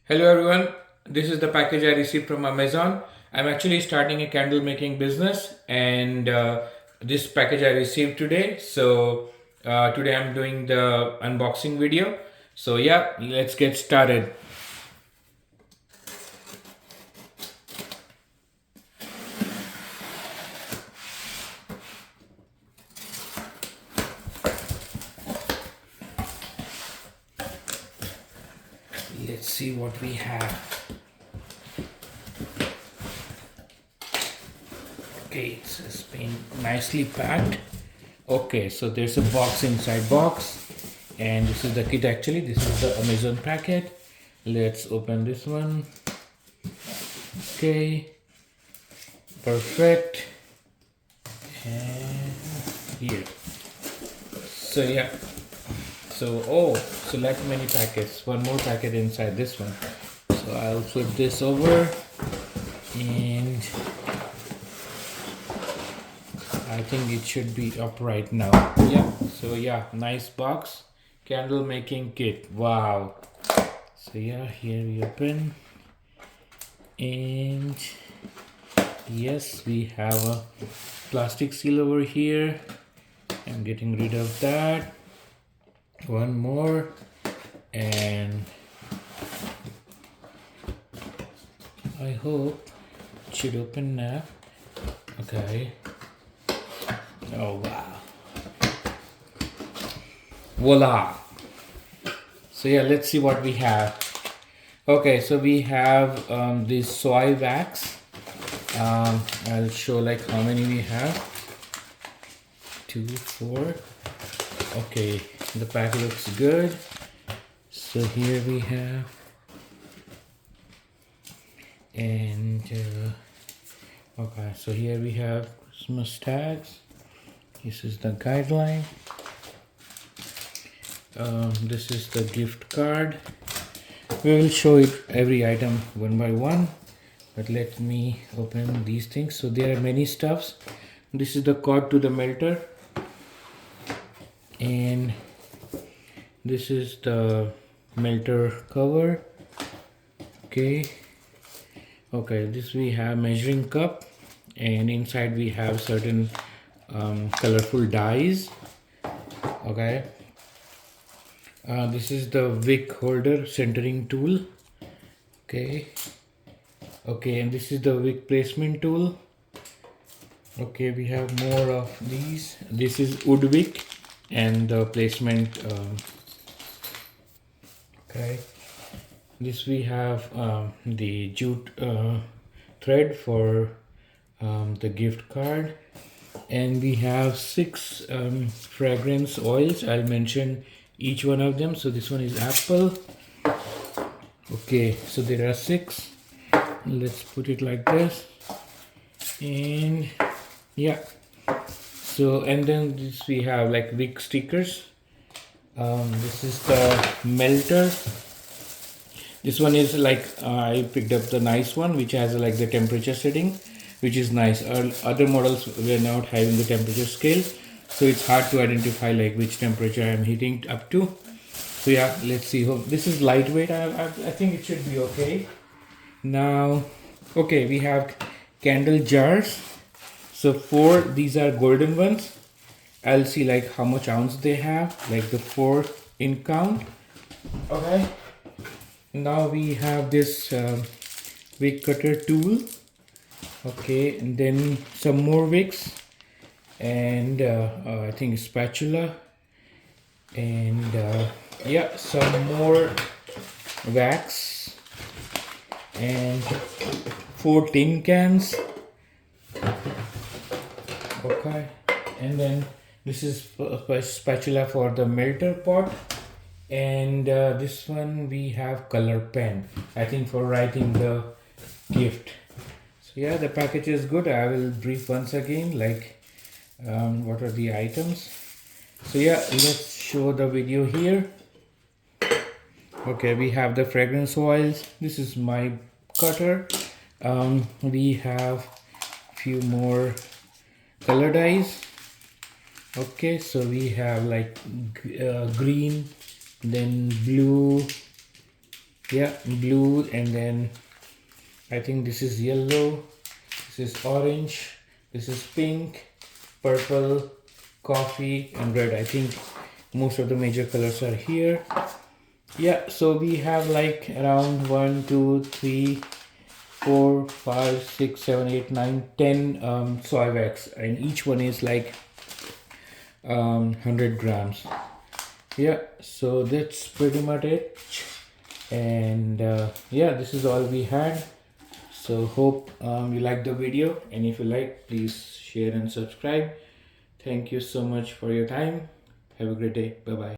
Hello everyone, this is the package I received from Amazon. I'm actually starting a candle making business and this package I received today. So today I'm doing the unboxing video. So yeah, let's get started. Let's see what we have. Okay, it's been nicely packed. Okay, so there's a box inside box and this is the kit actually. This is the Amazon packet. Let's open this one. Okay, perfect. And here. So yeah. So like many packets. One more packet inside this one. So I'll flip this over and I think it should be up right now. Yeah. So yeah, nice box. Candle making kit. Wow. So yeah, here we open. And yes, we have a plastic seal over here. I'm getting rid of that. One more. And I hope it should open now. Okay. Oh wow. Voila. So yeah, let's see what we have. Okay, so we have this soy wax. I'll show like how many we have. 2, 4. Okay, the pack looks good. So here we have, and okay, so here we have Christmas tags. This is the guideline. This is the gift card. We will show it every item one by one, but let me open these things. So there are many stuffs. This is the cord to the melter, and this is the melter cover. Okay, this we have measuring cup, and inside we have certain colorful dyes. Okay, this is the wick holder centering tool. Okay, and this is the wick placement tool. Okay, we have more of these. This is wood wick and the placement. Okay, this we have the jute thread for the gift card, and we have 6 fragrance oils. I'll mention each one of them. So this one is apple. Okay, so there are 6. Let's put it like this, and yeah. So and then this we have like wick stickers. This is the melter. This one is like I picked up the nice one which has like the temperature setting, which is nice. Other models were not having the temperature scale, so it's hard to identify like which temperature I'm heating up to. So yeah, let's see. Hope this is lightweight. I think it should be okay. Now, okay, we have candle jars. So 4, these are golden ones. I'll see like how much ounce they have, like the 4 in count. Okay. Now we have this wick cutter tool. Okay, and then some more wicks, and I think spatula, and yeah, some more wax, and 4 tin cans. Okay, and then this is a spatula for the melter pot, and this one we have color pen, I think for writing the gift. So yeah, the package is good. I will brief once again like what are the items. So yeah, let's show the video here. Okay, we have the fragrance oils. This is my cutter. We have few more color dyes. Okay, so we have like green, then blue, Yeah, blue, and then I think this is yellow, this is orange, this is pink, purple, coffee, and red. I think most of the major colors are here. Yeah, so we have like around 1, 2, 3, 4, 5, 6, 7, 8, 9, 10 soy wax, and each one is like 100 grams. Yeah, so that's pretty much it. And yeah, this is all we had. So hope you liked the video, and if you like, please share and subscribe. Thank you so much for your time. Have a great day. Bye bye.